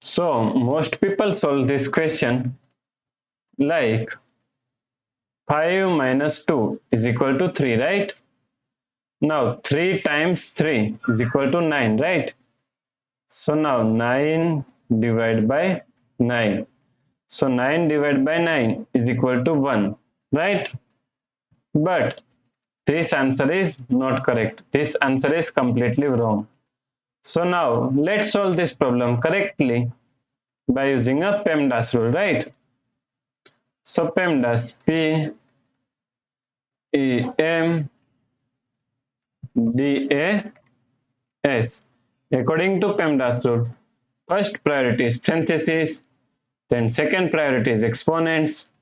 So most people solve this question like 5 minus 2 is equal to 3, right? Now 3 times 3 is equal to 9, right? So now 9 divided by 9. So 9 divided by 9 is equal to 1, right? But this answer is not correct. This answer is completely wrong. So now let's solve this problem correctly by using a PEMDAS rule, right? So PEMDAS, P-E-M-D-A-S. According to PEMDAS rule, first priority is parentheses, then second priority is exponents,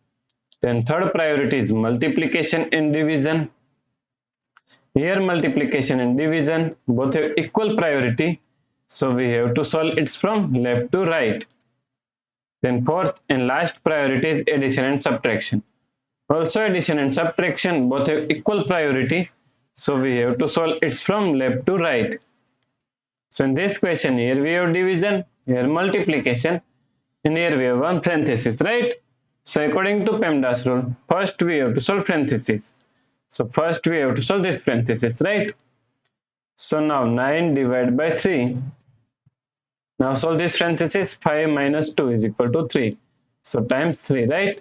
then third priority is multiplication and division. Here multiplication and division both have equal priority, so we have to solve it from left to right. Then fourth and last priority is addition and subtraction. Also addition and subtraction both have equal priority, so we have to solve it from left to right. So in this question, here we have division, here multiplication, and here we have one parenthesis, right? So according to PEMDAS rule, first we have to solve parenthesis. So first we have to solve this parenthesis, right? So now 9 divided by 3. Now solve this parenthesis, 5 minus 2 is equal to 3. So times 3, right?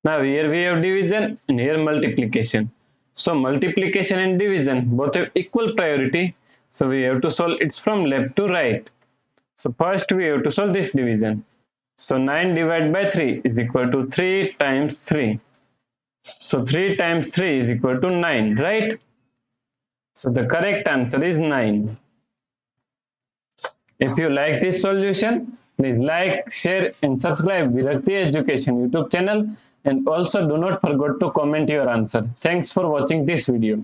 Now here we have division and here multiplication. So multiplication and division both have equal priority. So we have to solve it from left to right. So first we have to solve this division. So 9 divided by 3 is equal to 3 times 3. So 3 times 3 is equal to 9, right? So the correct answer is 9. If you like this solution, please like, share and subscribe Virakti Education YouTube channel, and also do not forget to comment your answer. Thanks for watching this video.